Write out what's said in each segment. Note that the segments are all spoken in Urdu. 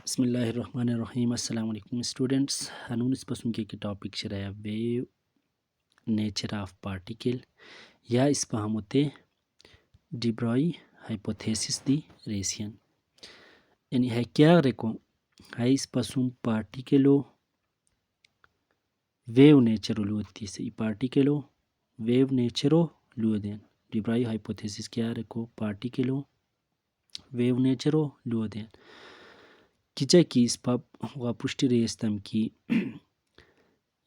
بسم الله الرحمن الرحیم. السلام علیکم اسٹوڈنٹس. ہنون اس پسند کے ٹاپک شرح ویو نیچر آف پارٹیکل یا اس پہ ہموتے ڈی برائی ہائپوتھیسس دی ریسین یعنی ہے کیا ریکو ہے اس پسند پارٹیکلو ویو نیچرو لوتی سے پارٹیکلو ویو نیچرو لو دین ڈی برائی ہائپوتھیسس کیا ریکو پارٹیکلو ویو نیچرو لو دین کیچا کی اس پا پشتی ریستم کی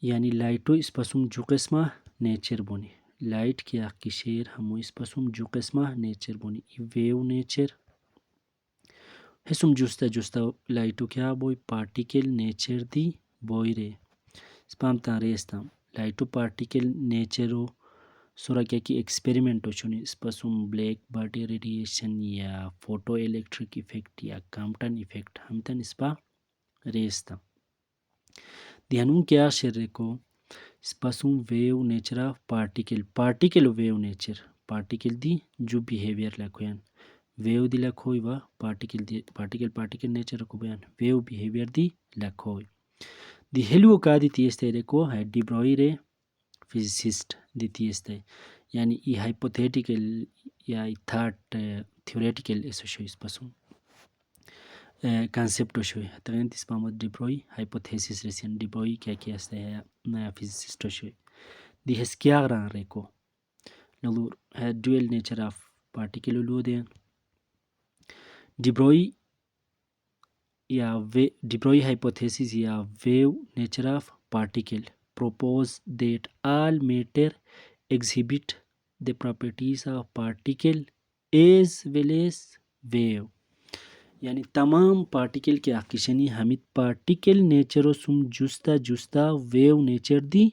یعنی لائٹو اس پسوم جو قسمہ نیچر بونی لائٹ کیا کی شیر ہمو اس پسوم جو قسمہ نیچر بونی ویو نیچر حسم جستا لائٹو کیا بوئی پارٹیکل نیچر دی بوئی رے سپام تا ریستم لائٹو پارٹیکل نیچرو سورا کیا کی ایکسپیریمنٹو چونی اس پسوم بلیک باڈی ریڈیشن یا فوٹو الیکٹرک ایفیکٹ یا کامپٹن ایفیکٹ ہمتن اس پا ریستم دیانون کیا شر کو اس پسوم wave nature of particle wave nature particle دی جو بیہیویئر لکھوین ویو دی لکھوئی و پارٹیکل نیچر کو بیان ویو بیہیویئر دی لکھوئی دی ہیلو کا دی تیستے ریکو ہے ڈی برائی رے فزسسٹ دی تیستے یعنی ای ہائپوتھیٹیکل یا ای تھاٹ تھیوریٹیکل ایسو شو اس پسوم کانسیپٹو شوی تغین تیس پامد ڈی برائی ہائپوتھیسس ریسین ڈی برائی کیا استے ہے فزسسٹو شوی دی ہس کیا غران ریکو نظور ہے ڈویل نیچر آف پارٹیکل لو دین ڈی برائی hypothesis یا wave nature of particle propose that all matter exhibit the properties of particle as well as wave یعنی تمام پارٹیکل کے آکشنی ہمت پارٹیکل نیچرو سم جستا ویو نیچر دی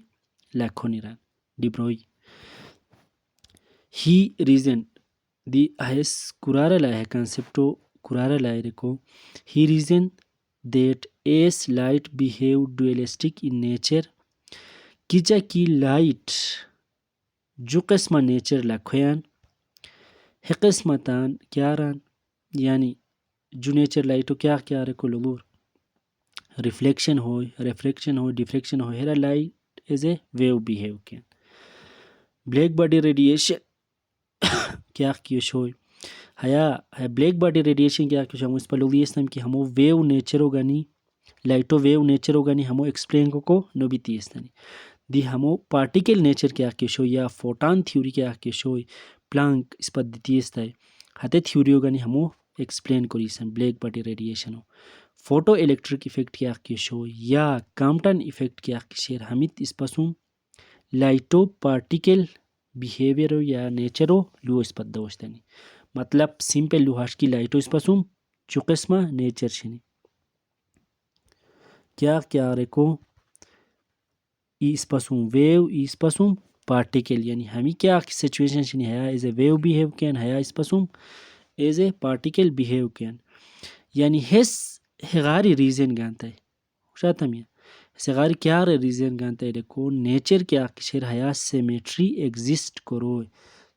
لکھونی ران ڈی برائی ہی ریزن دی ہیس قرار لائے کانسیپٹو قرار لائے رکو ہی reason that as light behave dualistic in nature کیچا کی لائٹ جو قسمہ نیچر لکھویان ہے قسمتان کیا ران یعنی جو نیچر لائٹو کیا رکو لغور ریفلیکشن ہوئی ڈیفریکشن ہوئی ہیرا light as a wave behave کین بلیک باڈی ریڈیشن کیا کیوش ہوئی ہے بلیک باڈی ریڈیشن کیا کیوش ہمو اس پر لوگی استم کی ہمو ویو نیچرو گانی لائٹو ویو نیچرو گانی ہمو ایکسپلین کو نو بھی تیستانی دی ہمو پارٹیکل نیچر کیا کیوش ہوئی یا فوٹان تھیوری کیا کیوش ہوئی پلانک اس پر دی تیست ہے ہتے تھیوریو گانی ہمو ایکسپلین کو ریسن بلیک باڈی ریڈیشن ہو فوٹو الیکٹرک ایفیکٹ کیا کیوش ہوئی یا کامپٹن ایفیکٹ کیا کیشیر ہمیت اس پسوں لائٹو پارٹیکل بیہیویرو یا نیچرو لو اس پر دوشتنی مطلب سمپل لوہاش کی لائٹو اس پسوں جو قسمہ نیچر شنی کیا ریکو اس پسوں ویو اس پسوں پارٹیکل یعنی ہمیں کیا سچویشن شنی ہے ایز اے ویو بیہیو کین ہے اس پسوں ایز اے پارٹیکل بیہیو کین یعنی ہس ہغاری ریزن گانتا ہے شاہتا میں ہغاری کیا ریزن گانتا ہے ریکو نیچر کیا کشیر حیا سیمیٹری ایگزسٹ کرو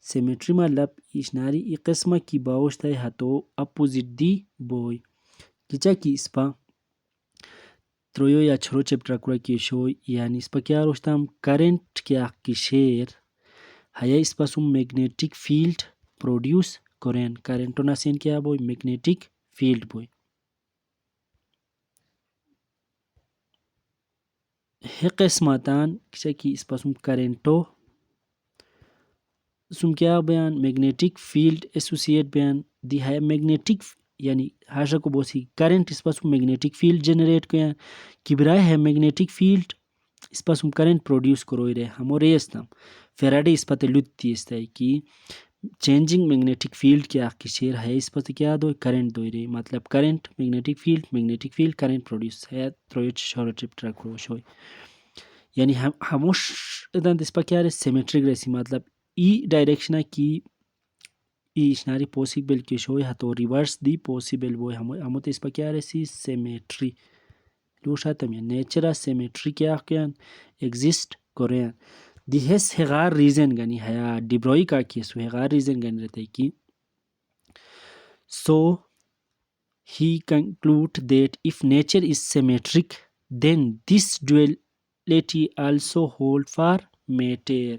سیمیٹری مطلب اشناری ای قسمہ کی باوشتا ہے ہتو اپوزٹ دی بوئی کچا کی اس پا ترویو یا چھرو چپٹر کرا کی شوئی یعنی اس پا کیا روشتا ہم کرنٹ کیا کی شیر حیا اس پا سم میگنیٹک فیلڈ پروڈیوس کرین کرنٹو ناسین کیا بوئی میگنیٹک فیلڈ بوئی ہے قسمتان کچا کی اس پا سم کرنٹو سم کیا بیان میگنیٹک فیلڈ ایسوسیٹ بیان دی ہے میگنیٹک یعنی ہاشا کو بوسی کرنٹ اس پاس میگنیٹک فیلڈ جنریٹ کیا کی برائے ہے میگنیٹک فیلڈ اس پاس کرنٹ پروڈیوس کروئی رہے ہمو ریستم فیراڈے اس پاتے لتی اس ہے کی چینجنگ میگنیٹک فیلڈ کیا کی شیر ہے اس پاتے کیا دو کرنٹ دوئی رہے مطلب current magnetic field current produce ہے ترویچ شورو چپٹر کرو شوئی یعنی ہموش ادان اس پا کیا رہے سیمیٹرک رہی مطلب ای ڈائریکشنہ کی ای اشناری پوسیبل کی شوئی ہتو ریورس دی پوسیبل بوئی ہمو تے اس پا کیا رسی سیمیٹری لوشا تمہیں نیچرہ سیمیٹری کیا کیان ایگزسٹ کریان دی ہس ہغار ریزن گنی ہے ڈی برائی کا کیسو ہغار ریزن گنی رہتے کی سو He concluded that if nature is symmetric, then this duality also hold for matter.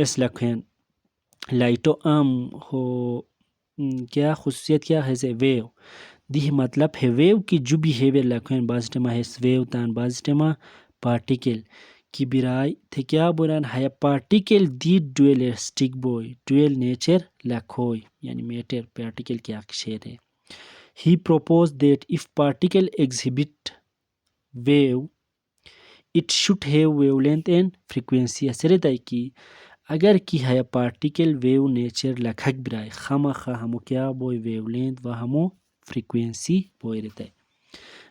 اس لکھیں لائٹو عام ہو کیا خصوصیت کیا ہے سے ویو دی مطلب ہے ویو کی جو بیہیویئر لکھیں بعض ٹیما ہے ویو تان بعض ٹیما پارٹیکل کی برائی تھے کیا بران ہے پارٹیکل دی ڈویلسٹک بوئی ڈویل نیچر لکھوئی یعنی میٹر پارٹیکل کیا شیر ہے. He proposed that if particle exhibit wave, it should have wavelength and frequency. اسرت ہے کہ اگر کی ہے پارٹیکل ویو نیچر لکھک برائے خما خا ہمو کیا بوئی ویو لینتھ و ہمو فریکوینسی بوئی رہتا ہے.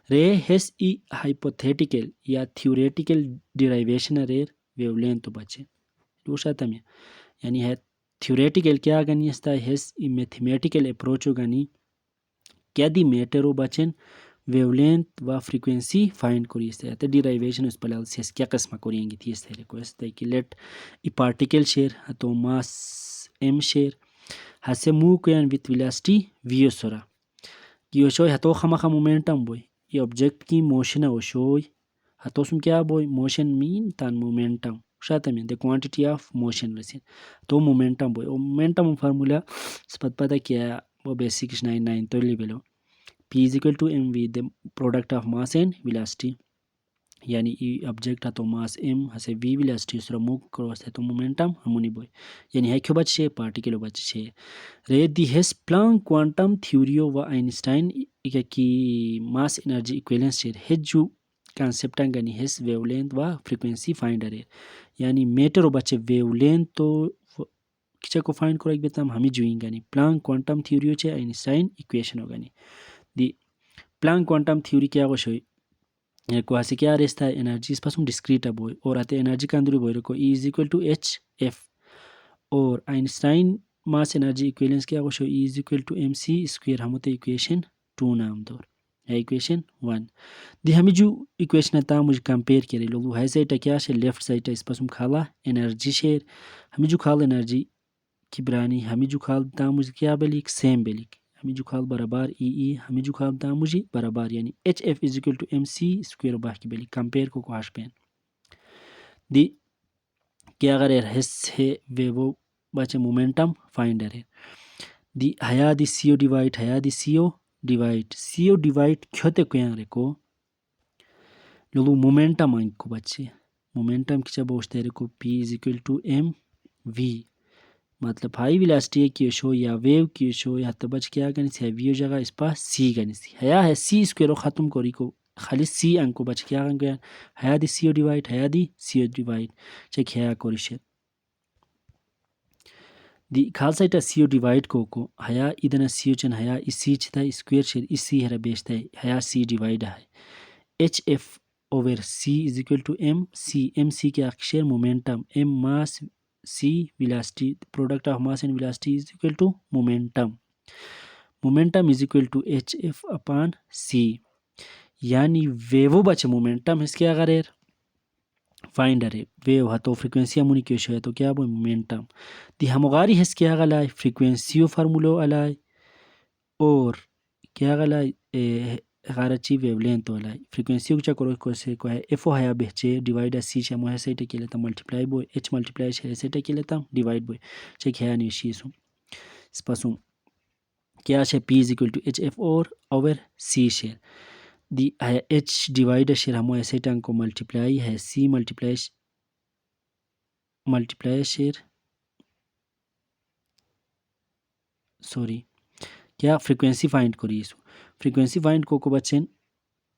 رے ہیس ای ہائپوتھیٹیکل یا theoretical derivation rare wave length تو بچے دوسرا تم یعنی ہے تھیوریٹیکل کیا گنی استا ہیس ای میتھمیٹیکل اپروچو گنی کیا دی میٹرو بچن ویو لینتھ و فریکوینسی فائنڈ کری اس طرح ڈیرائیویشن اس پلال سے کیا قسمہ کریں گی تھی اس طرح کو اس طرح کہ لیٹ ای پارٹیکل شیر ہتو ماس ایم شیر ہسے مو کویان ویت ویلاسٹی ویو سورا کیو شوی ہتو خمخا مومنٹم بوئی یہ آبجیکٹ کی موشن او شوی ہتو سم کیا بوئی موشن مین تان مومنٹم شاتا مین دی کوانٹیٹی آف موشن رسین تو مومنٹم بوئی مومنٹم فارمولا سپت پتا کیا وہ بیسک 99 تو لیولو P is equal to mv the product of mass and velocity یعنی ای آبجیکٹ ہتو ماس ایم ہسے وی ویلاسٹی اسرا موو کروس ہے تو مومنٹم ہمونی بوئی یعنی ہے کیوں بچ شے پارٹیکلو بچ شے رے دی ہیس پلانک کوانٹم تھیوریو و آئنسٹائن کی ماس انرجی ایکویلنس شیر ہے جو کانسیپٹن گنی ہیس ویو لینتھ و فریکوینسی فائنڈر ہے یعنی میٹر بچے ویو لینتھ تو کچھ کو فائنڈ کرو ایک بیتام ہمیں جوئیں گنی پلانک کوانٹم تھیوریو چھے آئنسٹائن ایکویشن ہو گنی دی پلانک کوانٹم تھیوری کیا گو شوئی کو ہسے کیا رہتا ہے انرجی اس پاسم ڈسکریٹ بوئی اور آتے انرجی کا اندر بوئی رکو E is equal to H F اور آئنسٹائن ماس انرجی ایکویلنس کیا گو شو E is equal to M C square ہم ہوتے ایکویشن 2 نام دور ہے ایکویشن 1 دی ہمیں جو ایکویشن تا مجھے کمپیر کرے لوگو ہے سائٹا کیا شے لیفٹ سائٹا اس پاسم کھالا انرجی شیر ہمیں جو کھال انرجی کی برانی ہمیں جو کھال تا مجھے کیا بلیک سیم بلیک ہمیں جو کھال برابر ای ہمیں جو کھال تا مجھے برابر یعنی H F is equal to M C square باقی بلی کمپیر کو ہاش پین دی کیا اگر حس ہے ویو بچے مومنٹم فائنڈر ہے دی ہیا دی سی او ڈیوائٹ کھوتے کویاں رکو لوگو مومنٹم آنگ کو بچے مومنٹم کی چاہ بوشتے رکو پی از ایکول ٹو ایم وی مطلب ہائی ویلاسٹی کی شو یا ویو کی شو یا تبچ کیا گنی سی ویو جگہ اس پا سی گنی سی ہیا ہے سی اسکوئر ختم کری کو خالی سی انگ کو بچ کیا گن ہیا دی سی او ڈیوائٹ چیک ہیا کوری شد دی خال سائٹا سی او ڈیوائٹ کو ہیا ادنا سی او چن ہیا اس سی چھتا اسکوئر شد اس سی ہرا بیشتا ہے ہیا سی ڈیوائٹ ہے H F over C is equal to M C کے اکشر momentum M mass C velocity the product of mass and velocity is equal to momentum is equal to hf upon c یعنی ویو بچے مومنٹم اس کے اگر فائنڈر ہے ویو ہتو فریکوینسی امونی کیوں شو ہے تو کیا بو مومنٹم دی ہموغاری اس کے اگر لائے فریکوینسیو فارمولو علائے اور کیا اگر لائے غارچی ویو لینتھ تو علائے فریکوینسیو کچا کرو کو سے کو ہے ایف او ہیا بہچے ڈیوائڈ سی چا موہ سیٹا کی لیتا ملٹیپلائی بوئی ایچ ملٹیپلائی شیر سیٹا کی لیتا ڈیوائڈ بوئی چیک ہیا نیشی سو اس پاسوں کیا شے P is equal to H F over C شیر دی ہے ایچ ڈیوائڈ شیر ہمو سیٹا کو ملٹیپلائی ہے سی ملٹیپلائی شیر سوری کیا فریکوینسی فائنڈ کری سو فریکوینسی فائنڈ کو بچن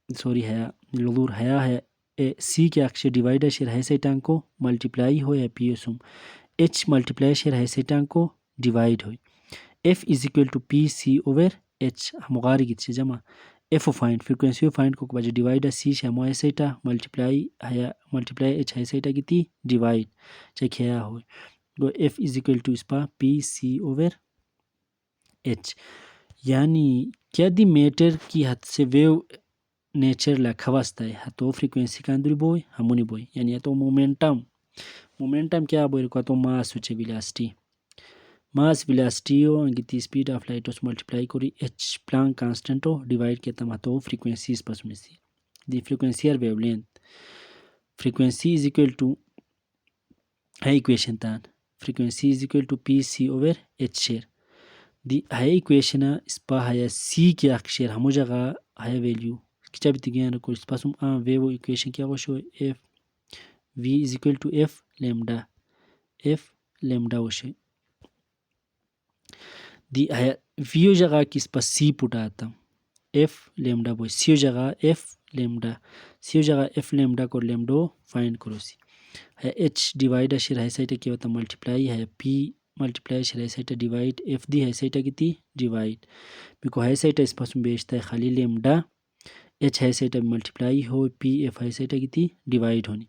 سوری ہے لغور ہے سی کے اکشر ڈیوائڈر شیر ہے سیٹان کو ملٹیپلائی ہو یا پی اسم ایچ ملٹیپلائی شیر ہے سیٹان کو ڈیوائڈ ہوئی F is equal to P C over H ہمغاری گیت سے جمع ایف فائنڈ فریکوینسی فائنڈ کو بجے ڈیوائڈر سی شیر ہمو ہے سیٹا ملٹیپلائی ایچ ہے سیٹا گیتی ڈیوائڈ چیک ہے ہوئی گو ایف از ایکول ٹو اس پا پی سی اوور ایچ یعنی کیا دی میٹر کی حد سے view nature la khawastai hato frequency kanduri boy hamuni boy yani hato momentum kya boy ko hato mass uche velocity o angiti speed of light os multiply kori h Planck constant o divide ketam hato frequencies pasumisi the frequency or wavelength frequency is equal to high equation tan frequency is equal to pc over h share the high equation spa haya c ki akshare hamo jaga haya value kicha bitigian ko spasum a vevo equation kya go show f v is equal to f lambda وشي دي هي فيو جگہ کی سپا سی پوٹا آتا f lambda boy سیو جگہ f lambda سیو جگہ f lambda کو lambda فائنڈ کرو سی ہے h ڈیوائڈ اشر ہے سائٹا کی ہوتا ملٹیپلائی ہے p ملٹیپلائی اشر ہے سائٹا ڈیوائڈ f دی ہے سائٹا کی تی ڈیوائڈ بیکو ہے سائٹا اس پاسم بیشتا ہے خالی lambda h ہے سائٹا ملٹیپلائی ہو p f ہے سائٹا کی تی ڈیوائڈ ہونی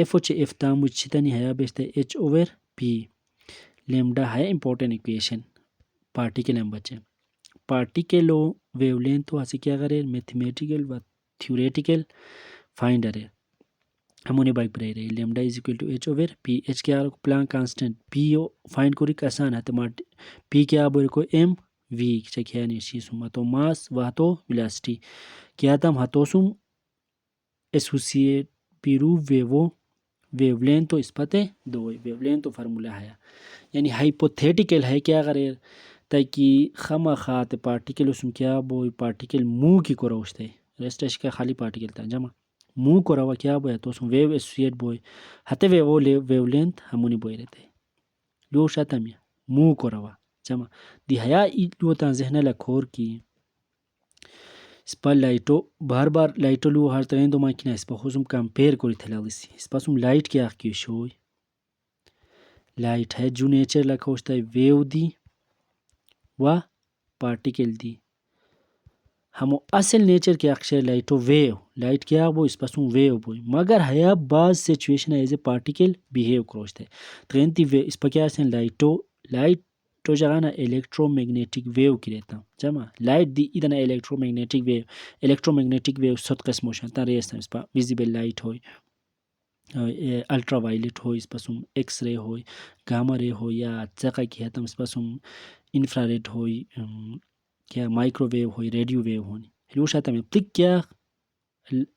f وچے f تام وچتا نہیں ہے بیشتا ہے h over p lambda ہے امپورٹنٹ ایکویشن پارٹیکل ہم بچے پارٹیکل و ویو لینتھ تو ہسی کیا کرے میتھمیٹیکل و تھیوریٹیکل فائنڈ ارے ہمونے بائک پر رہے lambda is equal to H over P H کیا رکھو Planck constant P O find کوری آسان ہے پی کیا بول کو ایم وی چکیا نیشی سم تو ماس و تو ویلاسٹی کیا تم ہتو سم ایسوسیٹ پیرو ویو لینتھ تو اس پتے دو ویو لینتھ تو فارمولا ہے یعنی ہائپوتھیٹیکل ہے کیا کرے تاکہ خما خات پارٹیکل اسم کیا بوئی پارٹیکل مو کی کو روشتے ریسٹش کا خالی پارٹیکل تا جمع مو کو روا کیا بوئی تو اسم ویو ایسوسیٹ بوئی ہتے ویو لینتھ ہمونی بوئی رہتے لو شاتا میا مو کو روا جمع دی حیا ایلو تا ذہنہ لکھور کی اسپا لائٹو بار لائٹو لو ہر ترین دو ماکینا اسپا خوزم کمپیر کوری تھلالیسی اسپا سم لائٹ کیا کی شوئی لائٹ ہے جو نیچر لکھوشتا ہے ویو دی و پارٹیکل دی ہمو اصل نیچر کے اکشر لائٹو ویو لائٹ کیا بو اس پسوں ویو بوئی مگر حیا بعض situation as a particle behave کروشتے ترینتی ویو اس پا کیا سن لائٹو جگانا الیکٹرو میگنیٹک ویو کی رہتا جمع لائٹ دی ادنا الیکٹرو میگنیٹک ویو ست قسم ہوشن تا ریستا اس پا ویزیبل لائٹ ہوئی الٹرا وائلٹ ہوئی اس پسوں ایکس رے ہوئی گاما رے ہوئی یا چقا کی ہتم اس پسوں انفرا ریڈ ہوئی کیا مائکرو ویو ہوئی ریڈیو ویو ہونی ہلو شاتا میں تک کیا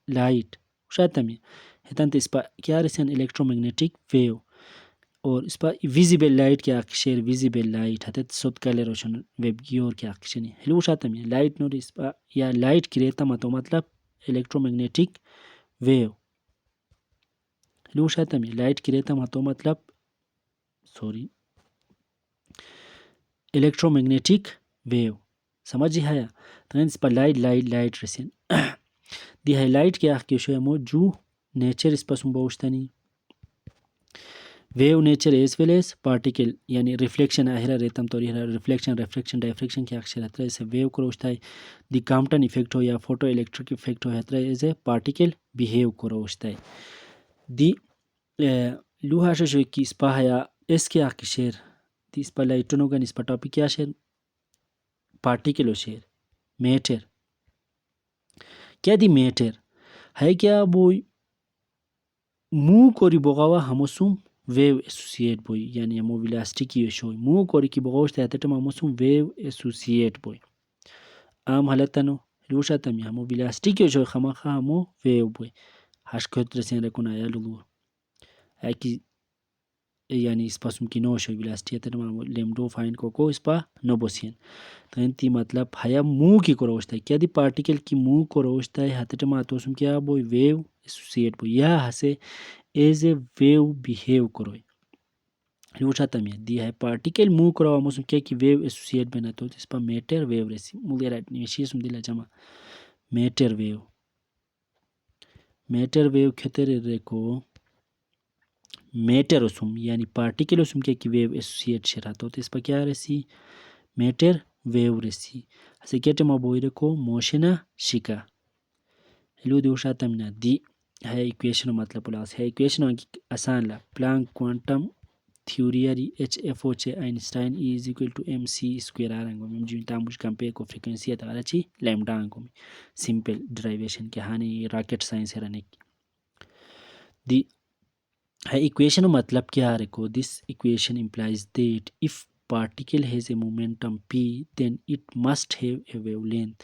لائٹ شاتا میں ہتن اس پا کیا رسن الیکٹرو میگنیٹک ویو اور اس پا ویزیبل لائٹ کیا اکشیر ویزیبل لائٹ ہتت سود کالے روشن ویب گیور کیا اکشنی ہلو شاتا میں لائٹ نور اس پا یا لائٹ کی ریتا مطلب الیکٹرو میگنیٹک ویو ہلو شاتا میں لائٹ کی ریتا مطلب الیکٹرو میگنیٹک ویو سمجھی ہے تو اس پر لائٹ رسین دی ہے لائٹ کیا کی شو مو جو نیچر اس پسوں بوشتنی wave nature as well as particle یعنی ریفلیکشن اہرا ریتم تو ریفلیکشن ڈائفریکشن کی اکشر ہترا اسے ویو کروشتا ہے دی کامپٹن ایفیکٹ ہو یا فوٹو الیکٹرک ایفیکٹ ہو ہترا ایز اے پارٹیکل بیہیو کروشتا ہے دی لوہاشا شو کی اسپا یا اس کے اکشر دی اسپا لائٹنو گن اسپا ٹاپک کیا شیر پارٹیکل شیر میٹر کیا دی میٹر ہے کیا بوئی مو کوری بغاوا ہموسم ویو ایسوسیٹ بوئی یعنی ہمو ویلاسٹی کی شوئی مو کوری کی بغاوشتا ہے تٹم ہموسم ویو ایسوسیٹ بوئی عام حالتانو لوشا تمی ہمو ویلاسٹی کی شوئی خماخا ہمو ویو بوئی ہشکت رسین رکن آیا لگو ہے کی یعنی اس پاسم کی نو شوئی ویلاسٹی ہے تٹم لیمڈو فائن کو اس پا نو بوسین تو انتی مطلب حیا مو کی کو روشتا ہے کیا دی پارٹیکل کی مو کو روشتا ہے ہتٹم آتوسم کیا بوئی ویو ایسوسیٹ بوئی یا ہسے as a wave behave کروئی Lucha تمیہ دی ہے پارٹیکل مو کروا موسم کیا کی ویو ایسوسیٹ بنا تو اس پا میٹر ویو رسی مغیر نیشیسم دلا جمع میٹر ویو کھتر ریکو میٹر اسم یعنی پارٹیکل اسم کیا کی ویو ایسوسیٹ شرح تو اس پا کیا رسی میٹر ویو رسی اسے کیا ٹما بوئی رکو موشنا شکا ہلو دوشا تمنا دی ہے ایکویشن مطلب پلاس ہے ایکویشن آسان لا Planck quantum theory HFO che Einstein E is equal to MC square arangomi mjinta mush compare ko frequency atara chi lambda angomi simple derivation ke hani rocket science heranek the equation matlab kya reko this equation implies that if particle has a momentum p then it must have a wavelength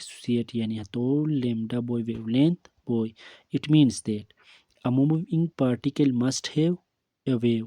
associate yani hatol lambda boy wavelength boy it means that a moving particle must have a wave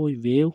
boy wave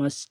must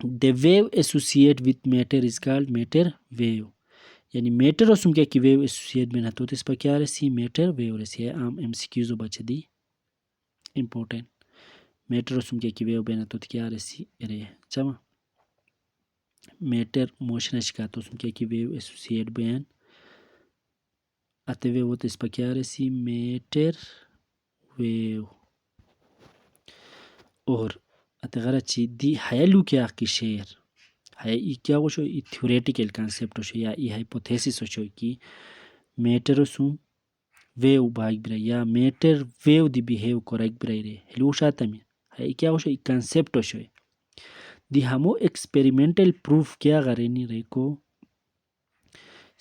the wave associate with matter is called matter wave yani matter osum kya ki wave associate ben hato tes pa kya resi matter wave resi am MCQs bache di important matter osum kya ki wave ben hato kya resi re chama matter motion ashka to osum kya ki wave associate ben ate wave tes pa kya resi matter wave اور ate garachi di hayalu kya ki share hay kya wo sho theoretical concept sho ya hypothesis sho ki matter osum wave baag bira ya matter wave di behave correct bira re helu shatami hay kya wo sho concept sho di hamo experimental proof kya gareni reko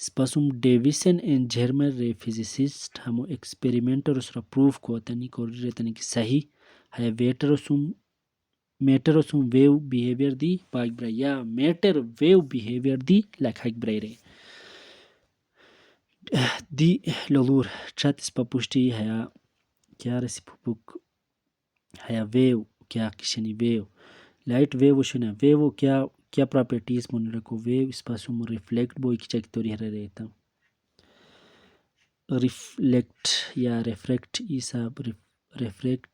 spasum Davison and German ray physicist hamo experimenter usra proof ko tani ko retani ki sahi hay matter osum wave behavior di baag bira ya matter wave behavior di lakhak bira re di lolur chatis papushti haya kya resi pupuk haya wave kya kishani wave light wave shuna wave kya properties mon reko wave spasum reflect boy kichak tori hera reta reflect ya reflect isab reflect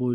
boy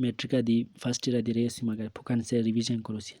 metrica di first year di resi magar pukan se revision korosin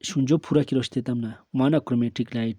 shunjo pura ki roshte tamna monochromatic light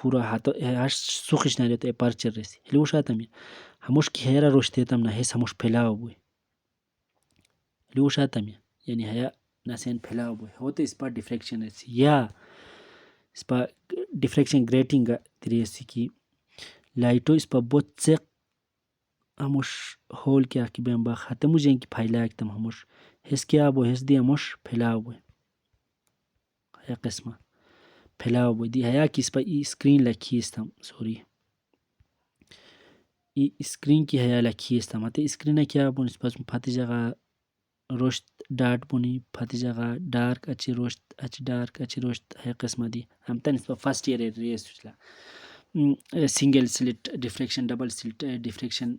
pura hato hash sukhish na reto aperture resi helu shatami hamush ki hera roshte tamna hes hamush phelao boy helu shatami yani haya nasen phelao boy hote ispa diffraction resi ya ispa diffraction grating resi ki lighto ispa botse hamush hole kya ki bemba khatamu jen ki phaila ektam hamush hes kya bo hes di hamush phelao boy haya qisma phelao boy di haya ki ispa screen la khistam sorry screen ki haya la khistam ate screen kya bon ispa phati jaga rost dart boni phati jaga dark achi rost achi dark achi rost haya qisma di hamtan ispa first year resla single slit diffraction double slit diffraction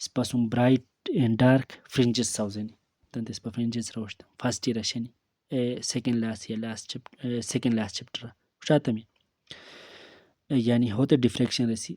spasum bright and dark fringes sauzeni tante spa fringes rost first year asheni second last chapter shatami yani hote diffraction resi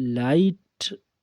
light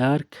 dark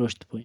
roast boy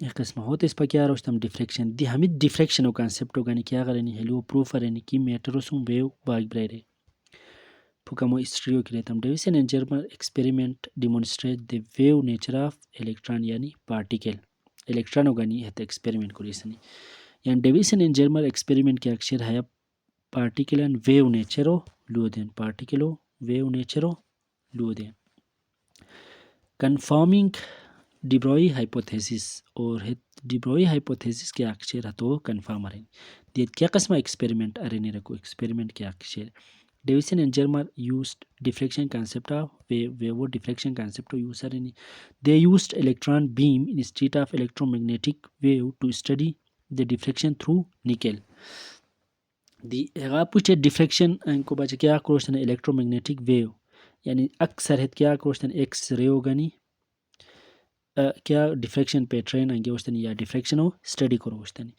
قسمه ہوتے اس پا کیا روشتم ڈیفریکشن دی ہمیں ڈیفریکشن کانسیپٹ ہوگانی کیا کرنی ہیلو پروف کرنی کی میٹر سم ویو باگ برے پھکمو اسٹریو کی لیتم Davisson and Germer experiment demonstrate the wave nature of electron یعنی پارٹیکل الیکٹران ہوگانی ہے ایکسپیریمنٹ کو ریسنی یعنی ڈیویسن اینڈ جرمر ایکسپیریمنٹ کے اکثر ہے پارٹیکل اینڈ ویو نیچرو لودین پارٹیکلو ویو نیچرو لودین کنفارمنگ ڈی بروئی ہائپوتھیسس اور ڈی بروئی ہائپوتھیسس کے اکثر ہتو کنفارم رہیں دیت کیا قسم ایکسپیریمنٹ ارینی رکو ایکسپیریمنٹ کے اکثر ڈیویسن and جرمر used diffraction concept of wave diffraction concept of user in they used electron beam instead of electromagnetic wave to study the diffraction through nickel دی غاپوچے ڈیفریکشن کو بچے کیا کروشتن electromagnetic wave یعنی اکثر ہے کیا کروشتن ایکس رے ہوگانی کیا ڈیفریکشن پیٹرن انگے وشتنی یا ڈیفریکشن ہو اسٹڈی کرو وشتنی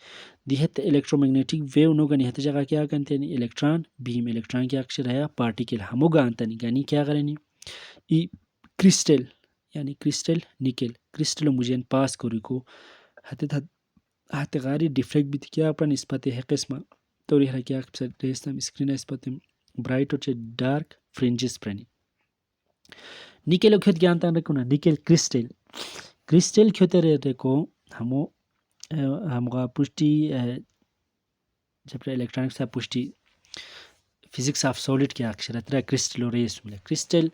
دی ہت الیکٹرومیگنیٹک ویو نو گنی ہت جگہ کیا کنتے الیکٹران بیم الیکٹران کیا اکثر ہے پارٹیکل ہمو گانتنی گنی کیا کرنی ای کرسٹل یعنی کرسٹل نکل کرسٹل مجھے پاس کری کو ہت غاری ڈیفریکٹ بھی کیا اپنا نسبت ہے قسمہ توری ہر کیا ریستم اسکرین نسبت برائٹ اور ڈارک فرنجز پرنی نکل اکھت گانتا رکھونا نکل کرسٹل کرسٹل کھوتے رہتے کو ہمگا پشتی جب الیکٹرانک سا پشتی فزکس آف سولڈ کیا اکثر ہترا کرسٹل اور ریس ملے کرسٹل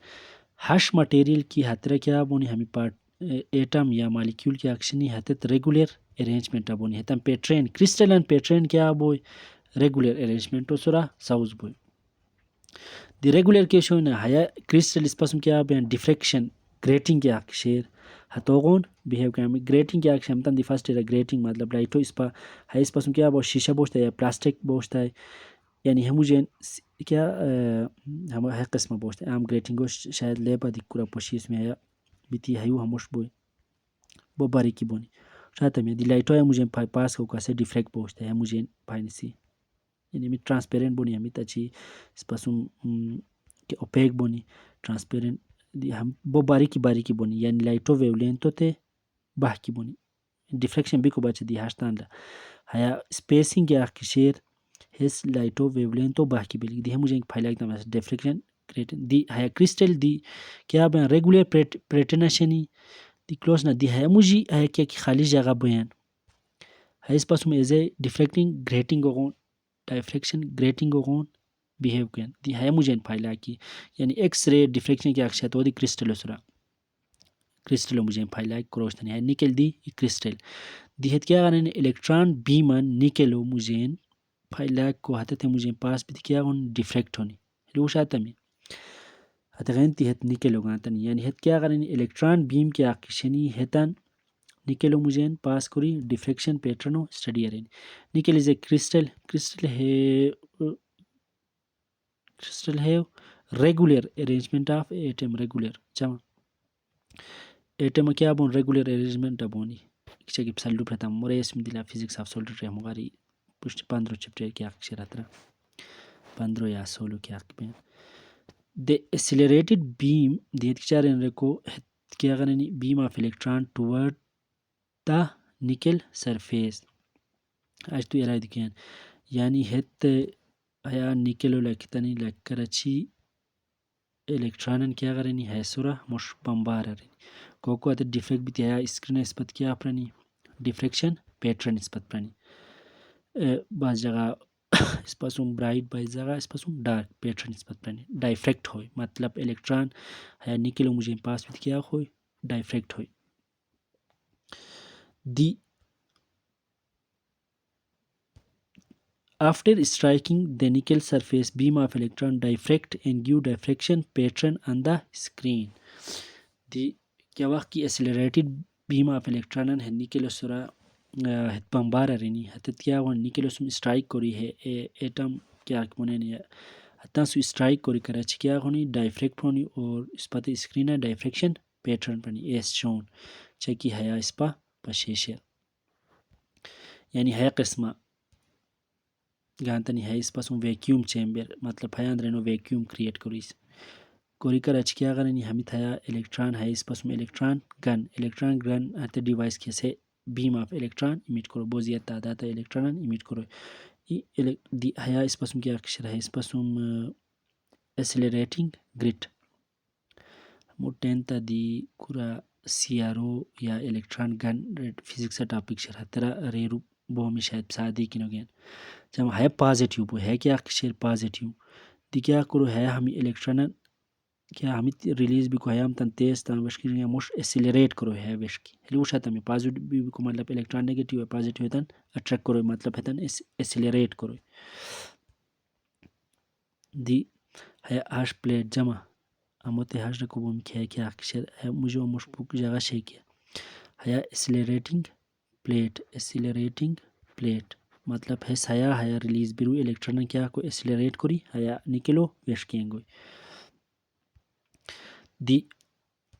ہش مٹیریل کی ہترا کیا بونی ہمیں پارٹ ایٹم یا مالیکیول کی اکشنی ہتت regular arrangement Boni ہتم پیٹرین crystal and پیٹرین کیا بوئی ریگولر ارینجمنٹ و سرا ساوز بوئی دی ریگولر کے شونا ہیا کرسٹل اس پاسم کیا بین ڈیفریکشن گریٹنگ کے اکشیر ہتوغون بیہیو کریں گریٹنگ کیا اکشیر ہمتن دی فرسٹ گریٹنگ مطلب لائٹو اس پا ہے اس پاسم کیا بوش شیشہ بوشتا ہے یا پلاسٹک بوشتا ہے یعنی ہمو جین کیا ہم ہے قسم بوشتا ہے عام گریٹنگ شاید لیبا دی کورا پوشی اس میں ہے بیتی ہیو ہموش بوئی بو باریکی بونی شاید ہمیں دی لائٹو ہے مجھے پاس کو کاسے ڈیفریکٹ بوشتا ہے مجھے پائنی سی یعنی ہمیں ٹرانسپیرنٹ بونی ہمیں تاچی اس پاسم کہ اوپیک بونی ٹرانسپیرنٹ دی ہم بو باریکی بونی یعنی لائٹو ویو لین تو تے باہ کی بونی ڈیفریکشن بھی کو بچے دی ہاشتان لا ہیا سپیسنگ یا کشیر ہس لائٹو ویو لین تو باہ کی بلی دی ہم مجھے پھائل لگتا ہے ڈیفریکشن دی ہیا کرسٹل دی کیا بین ریگولر پریٹنشنی دی کلوز نہ دی ہیا مجھے ہیا کیا کی خالی جگہ بیان ہے اس پاس میں ایزے ڈیفریکٹنگ گریٹنگ ہوگون ڈیفریکشن گریٹنگ ہوگون بیہیو کن دی ہیا مجھے پھائل کی یعنی ایکس رے ڈیفریکشن کی اکشیت ہو دی کرسٹل اسرا کرسٹل مجھے پھائل کروشتنی ہے نکل دی کرسٹل دی ہت کیا گانے الیکٹران بیمن نکلو مجھے پھائل کو ہتت مجھے پاس بھی کیا ہون ڈیفریکٹ ہونی لوش آتا میں ہتغین تی ہت نکلو گانتنی یعنی ہت کیا گانے الیکٹران بیم کی اکشنی ہتن نکلو مجھے پاس کری ڈیفریکشن پیٹرنو اسٹڈی ارین نکل از اے کرسٹل ہے regular arrangement of atom regular چما ایٹم کیا بون ریگولر ارینجمنٹ بونی کچھ کی پسلو پرتا مورے اس میں دلا فزکس آف سولڈ رہے مغاری پشت 15 چپٹر کیا اکشر اترا 15 یا 16 کیا اکبین دی ایسیلریٹڈ بیم دیت کچارین رکو کیا غننی beam of electron toward the nickel surface آج تو الائے دکھین یعنی ہت ہیا نکلو لکتنی لکرچی الیکٹرانن کیا غرنی ہے سورا مش بمبار رہی کوکو ات ڈیفریکٹ بھی ہیا اسکرین نسبت کیا پرنی ڈیفریکشن پیٹرن نسبت پرنی بعض جگہ اس پاسم برائٹ بعض جگہ اس پاسم ڈارک پیٹرن نسبت پرنی ڈائفریکٹ ہوئی مطلب الیکٹران ہیا نکلو مجھے پاس بھی کیا ہوئی ڈائفریکٹ ہوئی دی After striking the nickel surface, beam of electron diffract and give diffraction pattern on the screen. The کیا وقت کی accelerated beam of electron ہے نکل سرا ہت بمبار رہنی ہتت کیا وہ نکل سم strike کری ہے ایٹم کیا کمونے نہیں ہتن سو strike کری کرچ کیا ہونی diffract ہونی اور اس پتہ screen ہے diffraction pattern پنی as shown چکی ہے اس پا پشیشہ یعنی ہے قسمہ گانتنی ہے اس پاسم ویکیوم چیمبر مطلب ہے اندرینو ویکیوم کریٹ کوری کر اچ کیا غرنی ہمیں تھیا الیکٹران ہے اس پاسم الیکٹران گن ہت ڈیوائس کے سے beam of electron emit koro, بو زیاد تعداد الکترونان emit koro. دی هيا اسباسم كي أكشر هيا اسباسم accelerating grid موتنتا دي كورا سيارو يا الكترون غان فيزيكس topic شرح ترى ريرو بومي شايد بسادي كينو جين جمع هيا positive بو هيا كي أكشر positive دي كيا كورو هيا همي الكترون كيا همي ريليز بيكو هيا متن تيز تان بشكي مش accelerate كورو هيا بشكي هلي وش هتا مي positive بيكو مطلب الكترون نيجاتيو و positive هتن attract كورو مطلب هتن accelerate كورو دي هيا هاش بليت جمع اموتي هاش ركو بوم كي أكشر هيا مجو مش بوك جاغا شيكي هيا accelerating plate مطلب هس هيا ريليز بیرو الکترون کیا کو accelerate کری هيا نيكلو وشكينگوي دي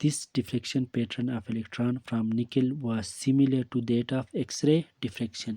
This diffraction pattern of electron from nickel was similar to that of X-ray diffraction.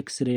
X-ray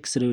X-ray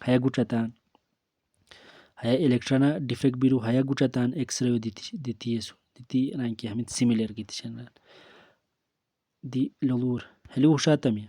haya guchatan haya electrona defect biru haya guchatan x-ray diti yesu diti ranki hamit similar gitishan di lolur helu ushatami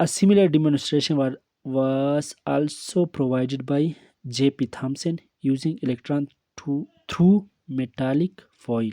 A similar demonstration was also provided by J.P. Thomson using electron through metallic foil.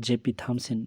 J.P. Thomson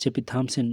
J.P. Thomson